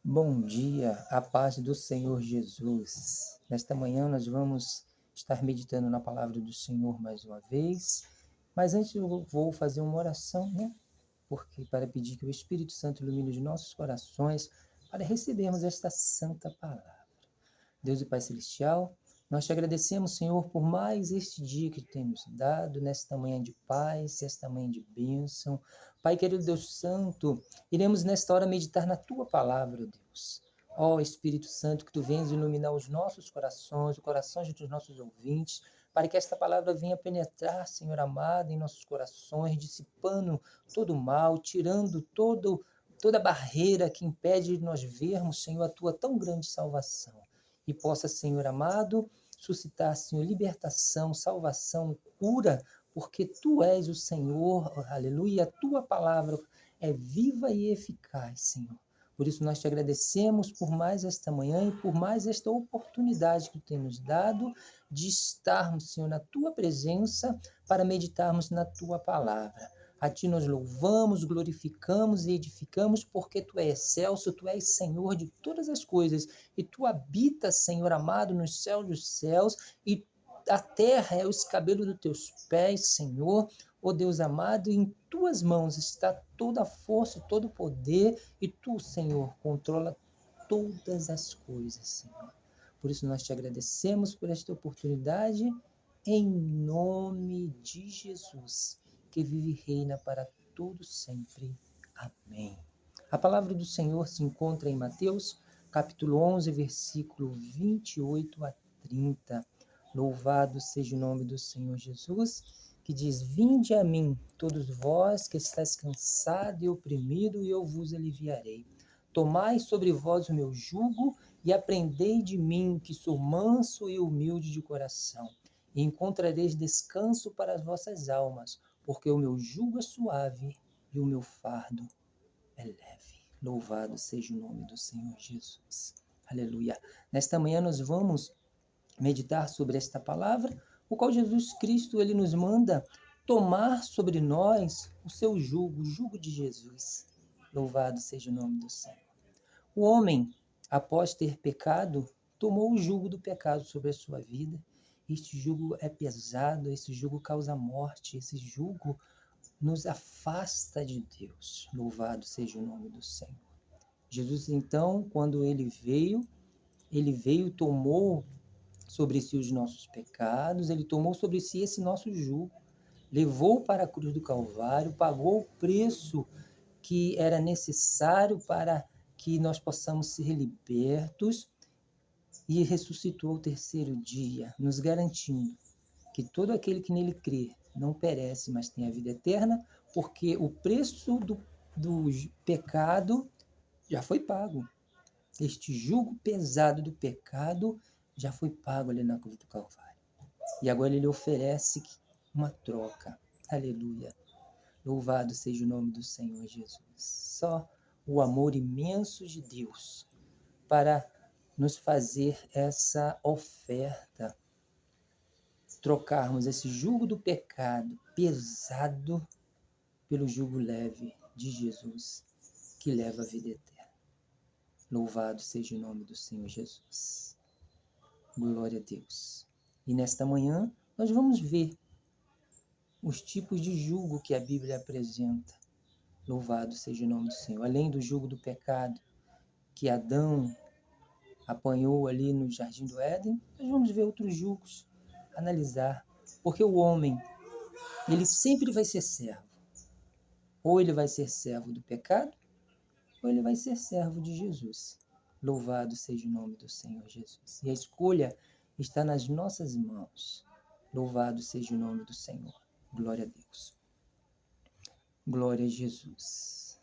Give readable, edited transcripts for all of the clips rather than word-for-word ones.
Bom dia, a paz do Senhor Jesus. Nesta manhã nós vamos estar meditando na palavra do Senhor mais uma vez, mas antes eu vou fazer uma oração, né? Porque para pedir que o Espírito Santo ilumine os nossos corações para recebermos esta santa palavra. Deus e Pai Celestial, nós te agradecemos, Senhor, por mais este dia que tu tem nos dado, nesta manhã de paz, esta manhã de bênção. Pai querido Deus Santo, iremos nesta hora meditar na tua palavra, ó Deus. Ó Espírito Santo, que tu venhas iluminar os nossos corações, os corações dos nossos ouvintes, para que esta palavra venha penetrar, Senhor amado, em nossos corações, dissipando todo o mal, tirando toda barreira que impede de nós vermos, Senhor, a tua tão grande salvação. E possa, Senhor amado, suscitar, Senhor, libertação, salvação, cura, porque Tu és o Senhor, aleluia, a Tua palavra é viva e eficaz, Senhor. Por isso nós te agradecemos por mais esta manhã e por mais esta oportunidade que Tu tem nos dado de estarmos, Senhor, na Tua presença para meditarmos na Tua palavra. A Ti nós louvamos, glorificamos e edificamos, porque Tu és excelso, Tu és Senhor de todas as coisas, e Tu habitas, Senhor amado, nos céus dos céus, e a terra é o escabelo dos Teus pés, Senhor. Ó Deus amado, em Tuas mãos está toda a força e todo o poder, e Tu, Senhor, controla todas as coisas, Senhor. Por isso nós te agradecemos por esta oportunidade, em nome de Jesus, que vive e reina para todo sempre. Amém. A palavra do Senhor se encontra em Mateus, capítulo 11, versículo 28 a 30. Louvado seja o nome do Senhor Jesus, que diz: Vinde a mim, todos vós que estáis cansados e oprimidos, e eu vos aliviarei. Tomai sobre vós o meu jugo e aprendei de mim, que sou manso e humilde de coração, e encontrareis descanso para as vossas almas, porque o meu jugo é suave e o meu fardo é leve. Louvado seja o nome do Senhor Jesus. Aleluia. Nesta manhã nós vamos meditar sobre esta palavra, o qual Jesus Cristo ele nos manda tomar sobre nós o seu jugo, o jugo de Jesus. Louvado seja o nome do Senhor. O homem, após ter pecado, tomou o jugo do pecado sobre a sua vida. Este jugo é pesado, esse jugo causa morte, esse jugo nos afasta de Deus. Louvado seja o nome do Senhor. Jesus, então, quando ele veio, tomou sobre si os nossos pecados, ele tomou sobre si esse nosso jugo, levou para a cruz do Calvário, pagou o preço que era necessário para que nós possamos ser libertos, e ressuscitou ao terceiro dia, nos garantindo que todo aquele que nele crê não perece, mas tem a vida eterna, porque o preço do pecado já foi pago. Este jugo pesado do pecado já foi pago ali na cruz do Calvário. E agora ele oferece uma troca. Aleluia. Louvado seja o nome do Senhor Jesus. Só o amor imenso de Deus para nos fazer essa oferta, trocarmos esse jugo do pecado pesado pelo jugo leve de Jesus, que leva a vida eterna. Louvado seja o nome do Senhor Jesus. Glória a Deus. E nesta manhã nós vamos ver os tipos de jugo que a Bíblia apresenta. Louvado seja o nome do Senhor. Além do jugo do pecado que Adão apanhou ali no Jardim do Éden, nós vamos ver outros jugos, analisar. Porque o homem, ele sempre vai ser servo. Ou ele vai ser servo do pecado, ou ele vai ser servo de Jesus. Louvado seja o nome do Senhor Jesus. E a escolha está nas nossas mãos. Louvado seja o nome do Senhor. Glória a Deus. Glória a Jesus.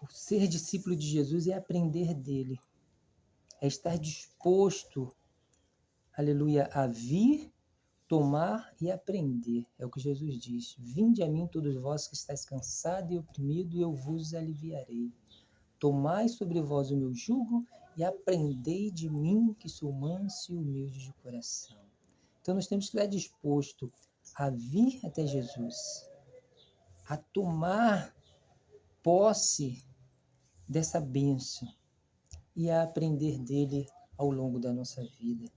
O ser discípulo de Jesus é aprender dele. É estar disposto, aleluia, a vir, tomar e aprender. É o que Jesus diz. Vinde a mim todos vós que estáis cansados e oprimidos, e eu vos aliviarei. Tomai sobre vós o meu jugo e aprendei de mim, que sou manso e humilde de coração. Então nós temos que estar disposto a vir até Jesus, a tomar posse dessa bênção e a aprender dele ao longo da nossa vida.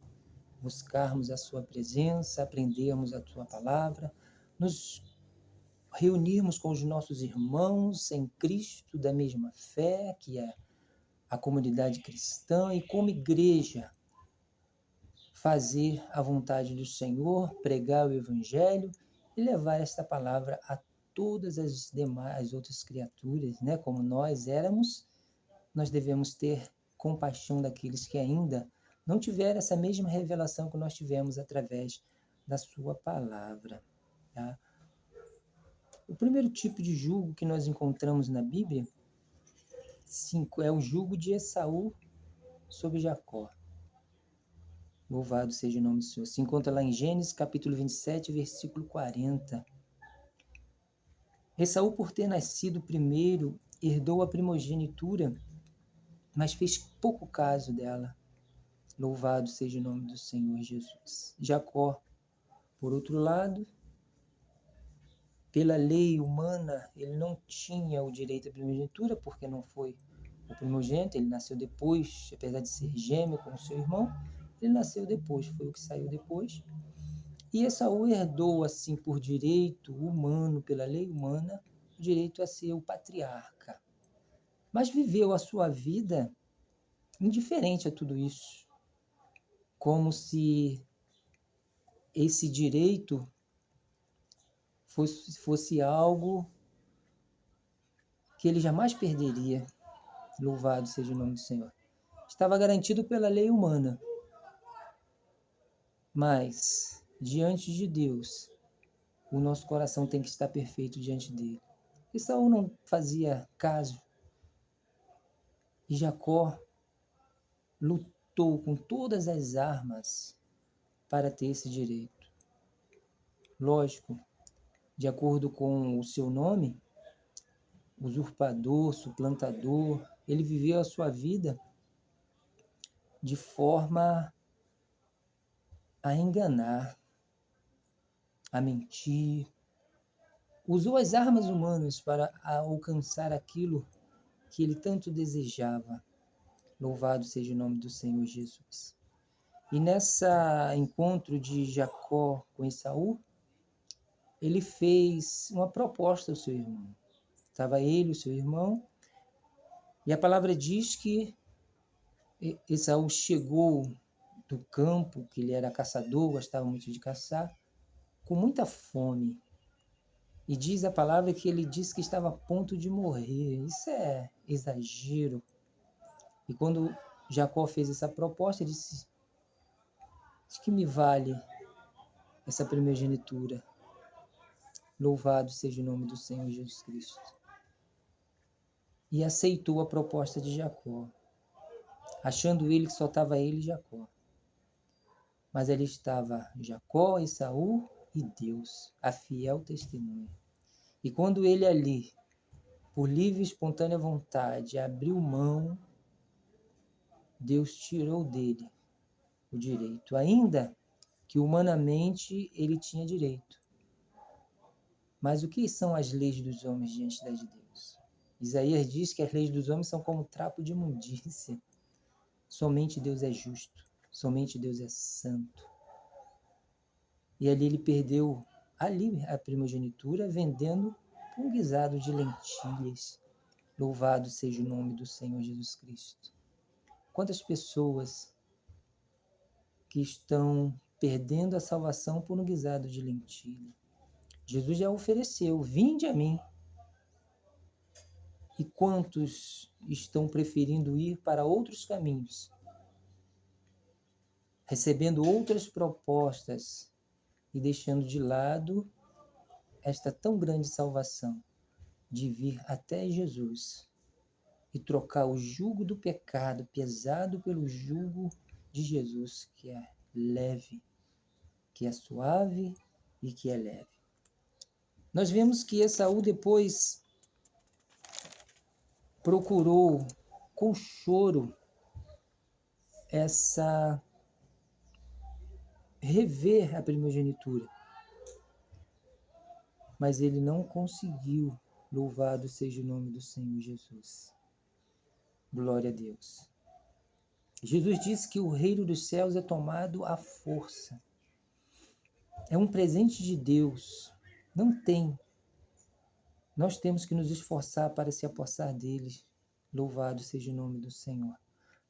Buscarmos a sua presença, aprendermos a tua palavra, nos reunirmos com os nossos irmãos em Cristo da mesma fé, que é a comunidade cristã, e como igreja fazer a vontade do Senhor, pregar o Evangelho e levar esta palavra a todas as demais outras criaturas, né? Como nós éramos, nós devemos ter compaixão daqueles que ainda não tiveram essa mesma revelação que nós tivemos através da sua palavra. Tá? O primeiro tipo de jugo que nós encontramos na Bíblia é o jugo de Esaú sobre Jacó. Louvado seja o nome do Senhor. Se encontra lá em Gênesis, capítulo 27, versículo 40. Esaú, por ter nascido primeiro, herdou a primogenitura, mas fez pouco caso dela. Louvado seja o nome do Senhor Jesus. Jacó, por outro lado, pela lei humana, ele não tinha o direito à primogenitura, porque não foi o primogênito, ele nasceu depois, apesar de ser gêmeo com o seu irmão, ele nasceu depois, foi o que saiu depois. E Esaú herdou, assim, por direito humano, pela lei humana, o direito a ser o patriarca. Mas viveu a sua vida indiferente a tudo isso, como se esse direito fosse algo que ele jamais perderia. Louvado seja o nome do Senhor. Estava garantido pela lei humana, mas diante de Deus, o nosso coração tem que estar perfeito diante dele. Esaú não fazia caso, e Jacó lutou com todas as armas para ter esse direito. Lógico, de acordo com o seu nome, usurpador, suplantador, ele viveu a sua vida de forma a enganar, a mentir. Usou as armas humanas para alcançar aquilo que ele tanto desejava. Louvado seja o nome do Senhor Jesus. E nessa encontro de Jacó com Esaú, ele fez uma proposta ao seu irmão. Estava ele, o seu irmão, e a palavra diz que Esaú chegou do campo, que ele era caçador, gostava muito de caçar, com muita fome. E diz a palavra que ele disse que estava a ponto de morrer. Isso é exagero. E quando Jacó fez essa proposta, ele disse: "De que me vale essa primogenitura? Louvado seja o nome do Senhor Jesus Cristo." E aceitou a proposta de Jacó, achando ele que só estava ele e Jacó. Mas ali estava Jacó, Esaú e Deus, a fiel testemunha. E quando ele ali, por livre e espontânea vontade, abriu mão, Deus tirou dele o direito, ainda que humanamente ele tinha direito. Mas o que são as leis dos homens diante das de Deus? Isaías diz que as leis dos homens são como trapo de imundícia. Somente Deus é justo, somente Deus é santo. E ali ele perdeu a primogenitura, vendendo um guisado de lentilhas. Louvado seja o nome do Senhor Jesus Cristo. Quantas pessoas que estão perdendo a salvação por um guisado de lentilha? Jesus já ofereceu: "Vinde a mim." E quantos estão preferindo ir para outros caminhos, recebendo outras propostas e deixando de lado esta tão grande salvação de vir até Jesus e trocar o jugo do pecado pesado pelo jugo de Jesus, que é leve, que é suave e que é leve. Nós vemos que Esaú depois procurou com choro rever a primogenitura, mas ele não conseguiu. Louvado seja o nome do Senhor Jesus. Glória a Deus. Jesus disse que o reino dos céus é tomado à força. É um presente de Deus. Nós temos que nos esforçar para se apossar deles. Louvado seja o nome do Senhor.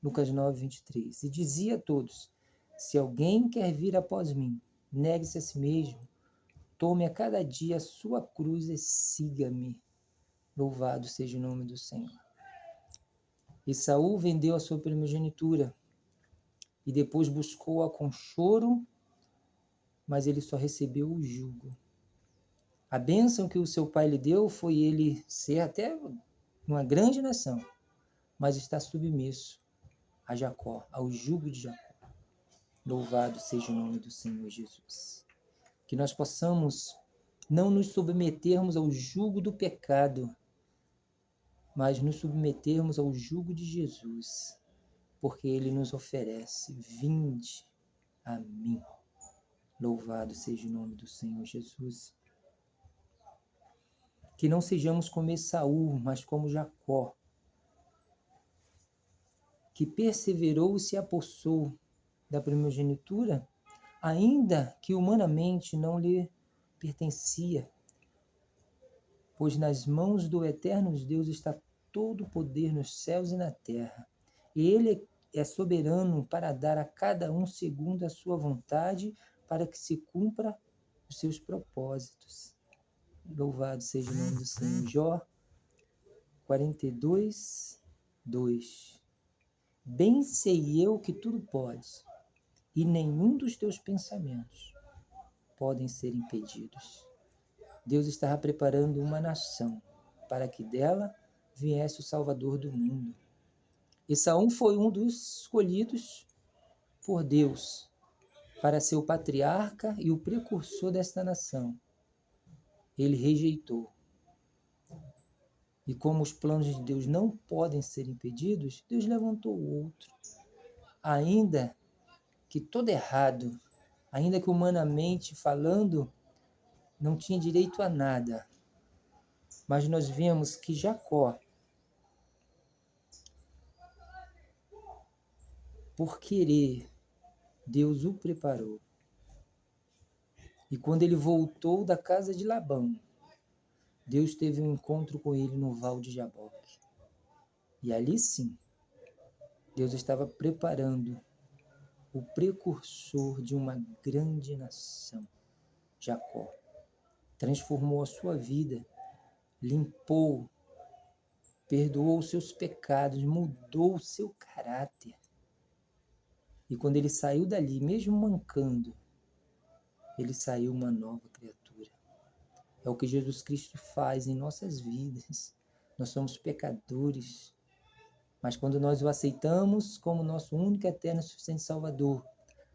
Lucas 9, 23. E dizia a todos: se alguém quer vir após mim, negue-se a si mesmo, tome a cada dia a sua cruz e siga-me. Louvado seja o nome do Senhor. Esaú vendeu a sua primogenitura e depois buscou-a com choro, mas ele só recebeu o jugo. A bênção que o seu pai lhe deu foi ele ser até uma grande nação, mas está submisso a Jacó, ao jugo de Jacó. Louvado seja o nome do Senhor Jesus. Que nós possamos não nos submetermos ao jugo do pecado, mas nos submetermos ao jugo de Jesus, porque ele nos oferece: vinde a mim. Louvado seja o nome do Senhor Jesus. Que não sejamos como Esaú, mas como Jacó, que perseverou e se apossou da primogenitura, ainda que humanamente não lhe pertencia, pois nas mãos do eterno Deus está todo o poder nos céus e na terra. E ele é soberano para dar a cada um segundo a sua vontade, para que se cumpra os seus propósitos. Louvado seja o nome do Senhor. Jó 42, 2. Bem sei eu que tudo podes, e nenhum dos teus pensamentos podem ser impedidos. Deus estava preparando uma nação para que dela viesse o Salvador do mundo. Esaú foi um dos escolhidos por Deus para ser o patriarca e o precursor desta nação. Ele rejeitou. E como os planos de Deus não podem ser impedidos, Deus levantou outro. Ainda que todo errado, ainda que humanamente falando, não tinha direito a nada. Mas nós vemos que Jacó, por querer, Deus o preparou. E quando ele voltou da casa de Labão, Deus teve um encontro com ele no Val de Jaboque. E ali sim, Deus estava preparando o precursor de uma grande nação, Jacó. Transformou a sua vida, limpou, perdoou os seus pecados, mudou o seu caráter. E quando ele saiu dali, mesmo mancando, ele saiu uma nova criatura. É o que Jesus Cristo faz em nossas vidas. Nós somos pecadores, mas quando nós o aceitamos como nosso único, eterno e suficiente Salvador,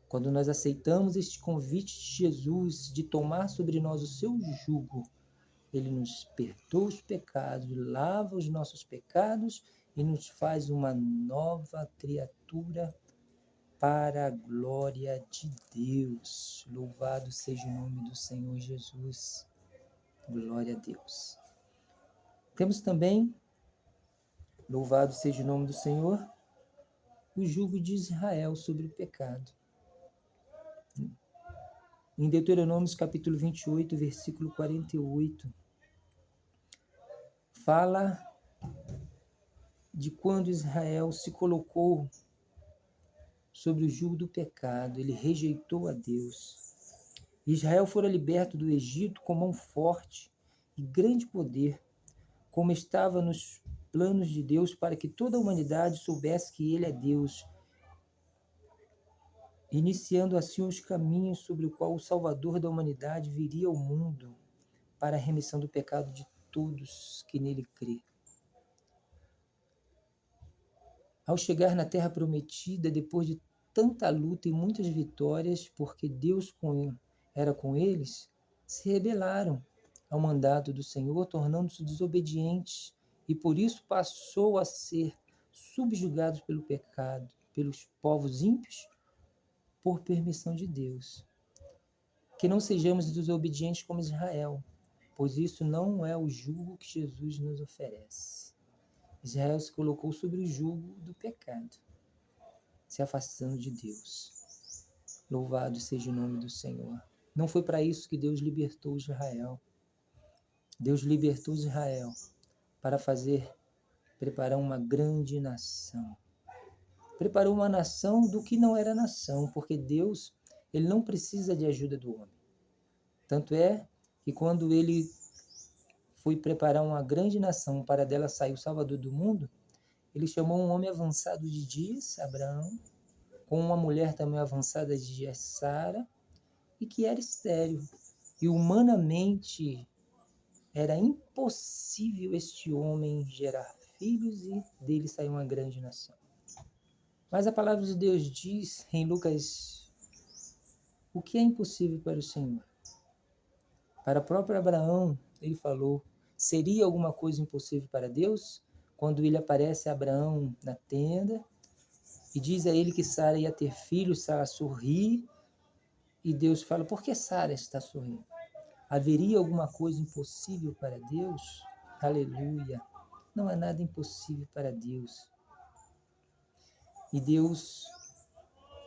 quando nós aceitamos este convite de Jesus de tomar sobre nós o seu jugo, ele nos perdoa os pecados, lava os nossos pecados e nos faz uma nova criatura para a glória de Deus. Louvado seja o nome do Senhor Jesus. Glória a Deus. Temos também, louvado seja o nome do Senhor, o jugo de Israel sobre o pecado. Em Deuteronômio capítulo 28, versículo 48, fala de quando Israel se colocou sobre o jugo do pecado, ele rejeitou a Deus. Israel fora liberto do Egito com mão forte e grande poder, como estava nos planos de Deus para que toda a humanidade soubesse que ele é Deus, iniciando assim os caminhos sobre o qual o Salvador da humanidade viria ao mundo para a remissão do pecado de todos que nele crê. Ao chegar na terra prometida, depois de tanta luta e muitas vitórias, porque Deus era com eles, se rebelaram ao mandato do Senhor, tornando-se desobedientes, e por isso passou a ser subjugados pelo pecado, pelos povos ímpios, por permissão de Deus. Que não sejamos desobedientes como Israel, pois isso não é o jugo que Jesus nos oferece. Israel se colocou sobre o jugo do pecado, se afastando de Deus. Louvado seja o nome do Senhor. Não foi para isso que Deus libertou Israel. Deus libertou Israel para preparar uma grande nação. Preparou uma nação do que não era nação, porque Deus, ele não precisa de ajuda do homem. Tanto é que quando ele foi preparar uma grande nação para dela sair o Salvador do mundo, ele chamou um homem avançado de dias, Abraão, com uma mulher também avançada de dias, Sara, e que era estéril. E humanamente era impossível este homem gerar filhos e dele sair uma grande nação. Mas a palavra de Deus diz em Lucas o que é impossível para o Senhor. Para o próprio Abraão, ele falou, seria alguma coisa impossível para Deus? Quando ele aparece a Abraão na tenda e diz a ele que Sara ia ter filhos, Sara sorri, e Deus fala, por que Sara está sorrindo? Haveria alguma coisa impossível para Deus? Aleluia! Não há nada impossível para Deus. E Deus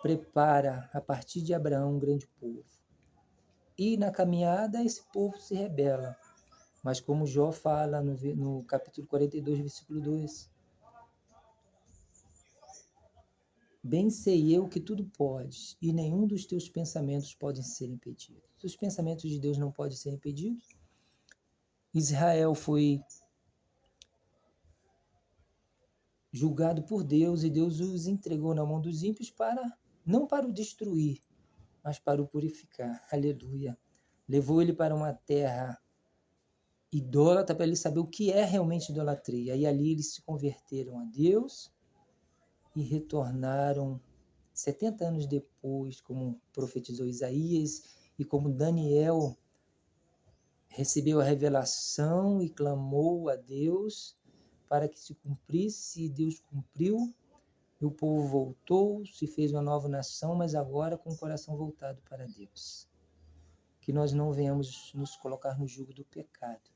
prepara, a partir de Abraão, um grande povo. E na caminhada, esse povo se rebela. Mas como Jó fala no capítulo 42, versículo 2, bem sei eu que tudo podes, e nenhum dos teus pensamentos podem ser impedidos. Os pensamentos de Deus não podem ser impedidos. Israel foi julgado por Deus, e Deus os entregou na mão dos ímpios não para o destruir, mas para o purificar. Aleluia. Levou ele para uma terra idólatra para ele saber o que é realmente idolatria. E ali eles se converteram a Deus e retornaram 70 anos depois, como profetizou Isaías, e como Daniel recebeu a revelação e clamou a Deus para que se cumprisse, e Deus cumpriu, e o povo voltou, se fez uma nova nação, mas agora com o coração voltado para Deus. Que nós não venhamos nos colocar no jugo do pecado,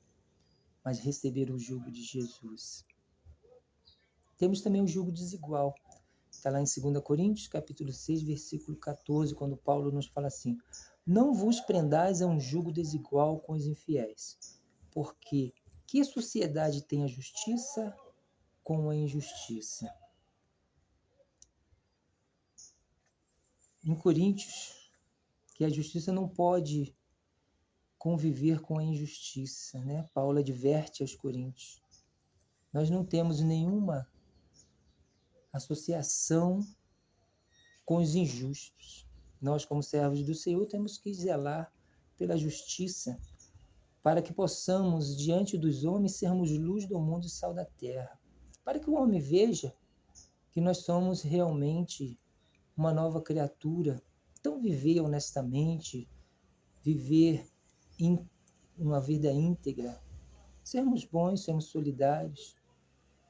mas receber o jugo de Jesus. Temos também o jugo desigual. Está lá em 2 Coríntios, capítulo 6, versículo 14, quando Paulo nos fala assim, não vos prendais a um jugo desigual com os infiéis, porque que sociedade tem a justiça com a injustiça? Em Coríntios, que a justiça não pode conviver com a injustiça, né? Paulo adverte aos coríntios. Nós não temos nenhuma associação com os injustos. Nós, como servos do Senhor, temos que zelar pela justiça, para que possamos, diante dos homens, sermos luz do mundo e sal da terra. Para que o homem veja que nós somos realmente uma nova criatura. Então, viver honestamente, viver uma vida íntegra, sermos bons, sermos solidários,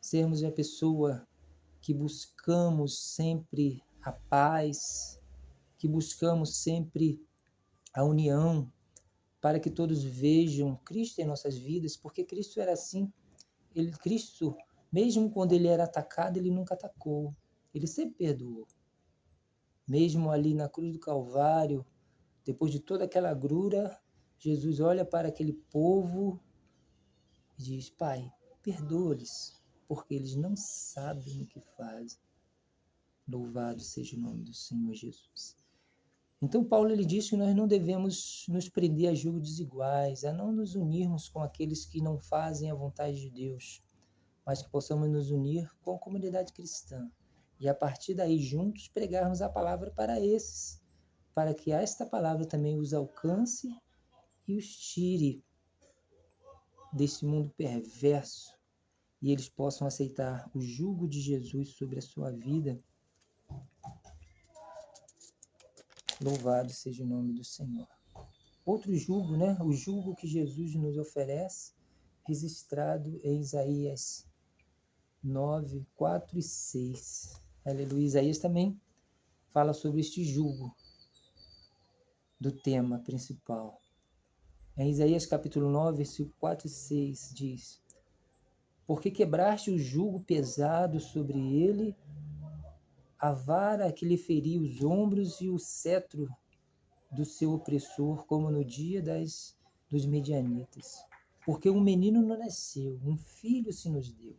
sermos a pessoa que buscamos sempre a paz, que buscamos sempre a união, para que todos vejam Cristo em nossas vidas, porque Cristo era assim. Cristo, mesmo quando ele era atacado, ele nunca atacou, ele sempre perdoou. Mesmo ali na cruz do Calvário, depois de toda aquela agrura, Jesus olha para aquele povo e diz, Pai, perdoa-lhes, porque eles não sabem o que fazem. Louvado seja o nome do Senhor Jesus. Então Paulo ele diz que nós não devemos nos prender a julgos desiguais, a não nos unirmos com aqueles que não fazem a vontade de Deus, mas que possamos nos unir com a comunidade cristã e a partir daí juntos pregarmos a palavra para esses, para que esta palavra também os alcance e os tire desse mundo perverso e eles possam aceitar o jugo de Jesus sobre a sua vida. Louvado seja o nome do Senhor. Outro jugo, né? O jugo que Jesus nos oferece, registrado em Isaías 9, 4 e 6. Aleluia. Isaías também fala sobre este jugo do tema principal. Em Isaías capítulo 9, versículo 4 e 6 diz, Porque quebraste o jugo pesado sobre ele, a vara que lhe feria os ombros e o cetro do seu opressor, como no dia dos medianitas. Porque um menino nos nasceu, um filho se nos deu,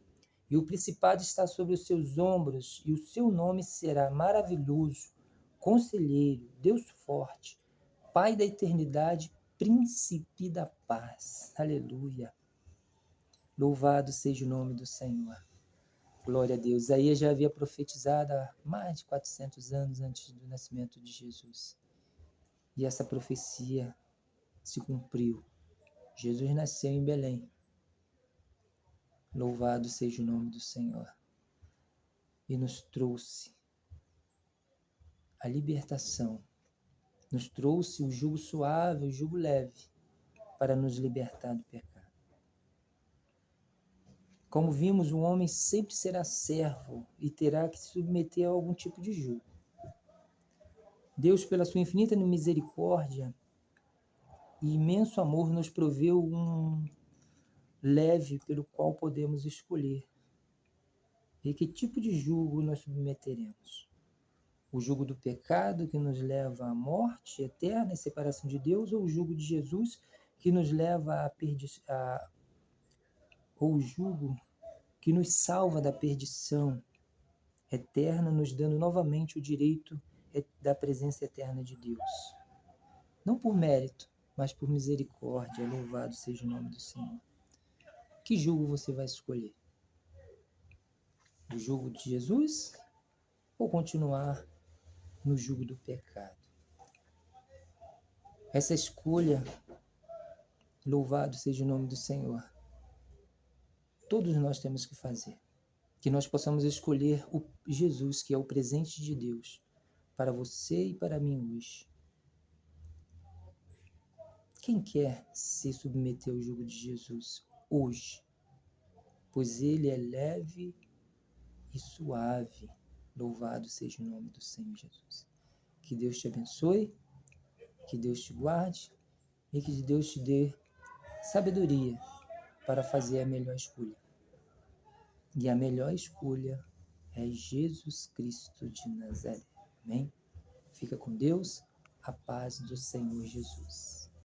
e o principado está sobre os seus ombros, e o seu nome será maravilhoso, conselheiro, Deus forte, Pai da eternidade, príncipe da paz. Aleluia. Louvado seja o nome do Senhor. Glória a Deus. Isaías já havia profetizado há mais de 400 anos antes do nascimento de Jesus. E essa profecia se cumpriu. Jesus nasceu em Belém. Louvado seja o nome do Senhor. E nos trouxe a libertação. Nos trouxe o jugo suave, o jugo leve, para nos libertar do pecado. Como vimos, o homem sempre será servo e terá que se submeter a algum tipo de jugo. Deus, pela sua infinita misericórdia e imenso amor, nos proveu um leve pelo qual podemos escolher. E que tipo de jugo nós submeteremos? O jugo do pecado, que nos leva à morte eterna e separação de Deus, ou o jugo de Jesus, que nos leva à perdição, ou o jugo que nos salva da perdição eterna, nos dando novamente o direito da presença eterna de Deus. Não por mérito, mas por misericórdia. Louvado seja o nome do Senhor. Que jugo você vai escolher? O jugo de Jesus ou continuar no jugo do pecado? Essa escolha, louvado seja o nome do Senhor, todos nós temos que fazer. Que nós possamos escolher o Jesus, que é o presente de Deus, para você e para mim hoje. Quem quer se submeter ao jugo de Jesus hoje? Pois ele é leve e suave. Louvado seja o nome do Senhor Jesus. Que Deus te abençoe, que Deus te guarde e que Deus te dê sabedoria para fazer a melhor escolha. E a melhor escolha é Jesus Cristo de Nazaré. Amém? Fica com Deus, a paz do Senhor Jesus.